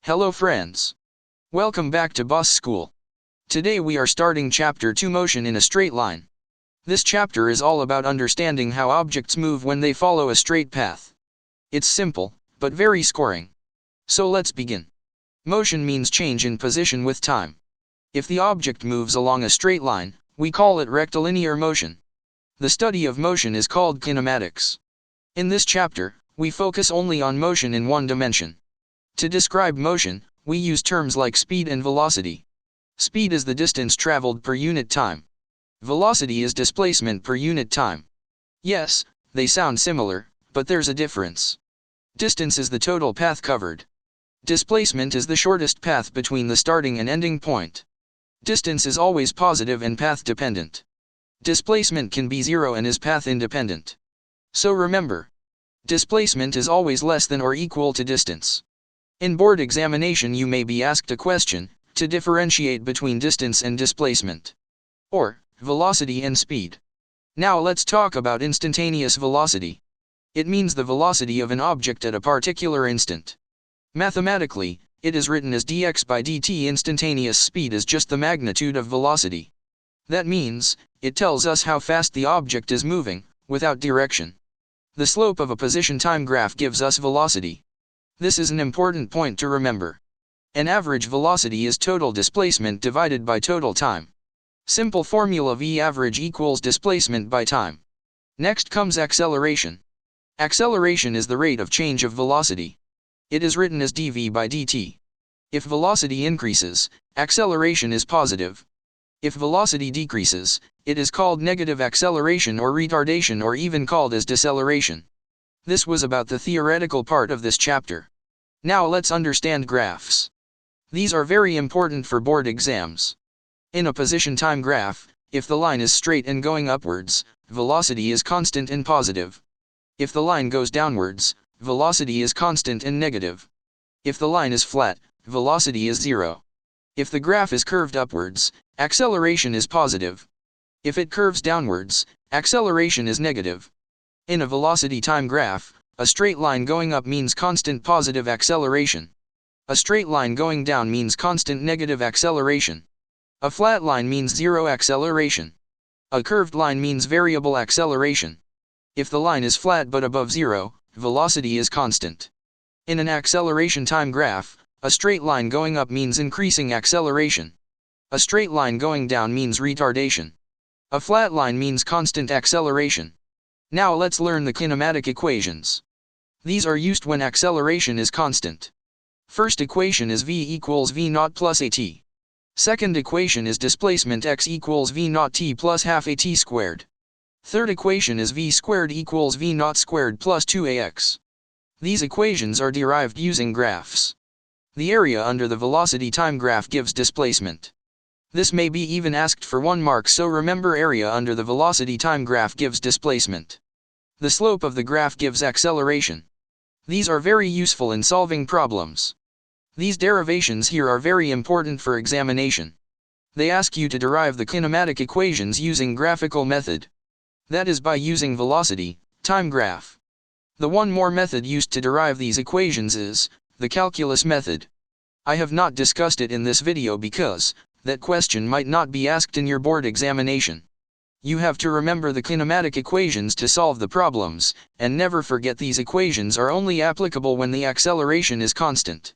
Hello friends. Welcome back to Boss School. Today we are starting Chapter 2 Motion in a Straight Line. This chapter is all about understanding how objects move when they follow a straight path. It's simple, but very scoring. So let's begin. Motion means change in position with time. If the object moves along a straight line, we call it rectilinear motion. The study of motion is called kinematics. In this chapter, we focus only on motion in one dimension. To describe motion, we use terms like speed and velocity. Speed is the distance traveled per unit time. Velocity is displacement per unit time. Yes, they sound similar, but there's a difference. Distance is the total path covered. Displacement is the shortest path between the starting and ending point. Distance is always positive and path dependent. Displacement can be zero and is path independent. So remember, displacement is always less than or equal to distance. In board examination you may be asked a question, to differentiate between distance and displacement. Or, velocity and speed. Now let's talk about instantaneous velocity. It means the velocity of an object at a particular instant. Mathematically, it is written as dx by dt. Instantaneous speed is just the magnitude of velocity. That means, it tells us how fast the object is moving, without direction. The slope of a position-time graph gives us velocity. This is an important point to remember. An average velocity is total displacement divided by total time. Simple formula V average equals displacement by time. Next comes acceleration. Acceleration is the rate of change of velocity. It is written as dv by dt. If velocity increases, acceleration is positive. If velocity decreases, it is called negative acceleration or retardation, or even called as deceleration. This was about the theoretical part of this chapter. Now let's understand graphs. These are very important for board exams. In a position-time graph, if the line is straight and going upwards, velocity is constant and positive. If the line goes downwards, velocity is constant and negative. If the line is flat, velocity is zero. If the graph is curved upwards, acceleration is positive. If it curves downwards, acceleration is negative. In a velocity-time graph, a straight line going up means constant positive acceleration. A straight line going down means constant negative acceleration. A flat line means zero acceleration. A curved line means variable acceleration. If the line is flat but above zero, velocity is constant. In an acceleration-time graph, a straight line going up means increasing acceleration. A straight line going down means retardation. A flat line means constant acceleration. Now let's learn the kinematic equations. These are used when acceleration is constant. First equation is v equals v naught plus at. Second equation is displacement x equals v naught t plus half at squared. Third equation is v squared equals v naught squared plus 2ax. These equations are derived using graphs. The area under the velocity time graph gives displacement. This may be even asked for 1 mark, so remember area under the velocity time graph gives displacement. The slope of the graph gives acceleration. These are very useful in solving problems. These derivations here are very important for examination. They ask you to derive the kinematic equations using graphical method. That is by using velocity, time graph. The one more method used to derive these equations is the calculus method. I have not discussed it in this video because that question might not be asked in your board examination. You have to remember the kinematic equations to solve the problems, and never forget these equations are only applicable when the acceleration is constant.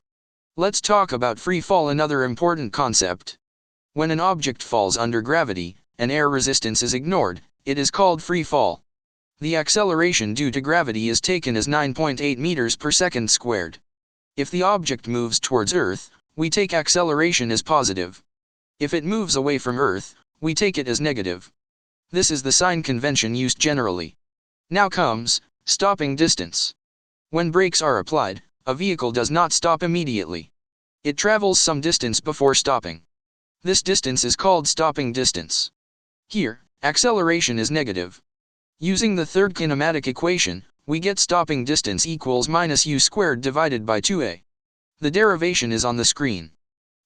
Let's talk about free fall, another important concept. When an object falls under gravity, and air resistance is ignored, it is called free fall. The acceleration due to gravity is taken as 9.8 meters per second squared. If the object moves towards Earth, we take acceleration as positive. If it moves away from Earth, we take it as negative. This is the sign convention used generally. Now comes stopping distance. When brakes are applied, a vehicle does not stop immediately. It travels some distance before stopping. This distance is called stopping distance. Here, acceleration is negative. Using the third kinematic equation, we get stopping distance equals minus u squared divided by 2a. The derivation is on the screen.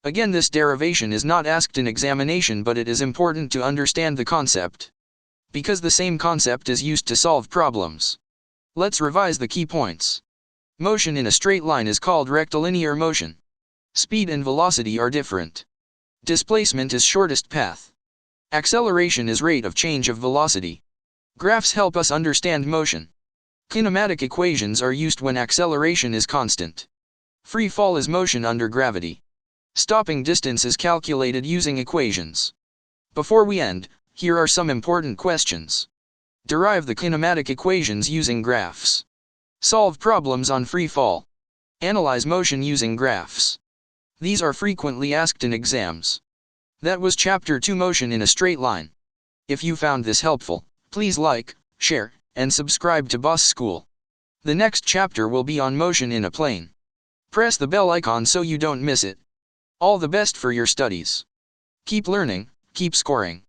Again, this derivation is not asked in examination, but it is important to understand the concept, because the same concept is used to solve problems. Let's revise the key points. Motion in a straight line is called rectilinear motion. Speed and velocity are different. Displacement is shortest path. Acceleration is rate of change of velocity. Graphs help us understand motion. Kinematic equations are used when acceleration is constant. Free fall is motion under gravity. Stopping distance is calculated using equations. Before we end, here are some important questions. Derive the kinematic equations using graphs. Solve problems on free fall. Analyze motion using graphs. These are frequently asked in exams. That was Chapter 2 Motion in a Straight Line. If you found this helpful, please like, share, and subscribe to Boss School. The next chapter will be on motion in a plane. Press the bell icon so you don't miss it. All the best for your studies. Keep learning, keep scoring.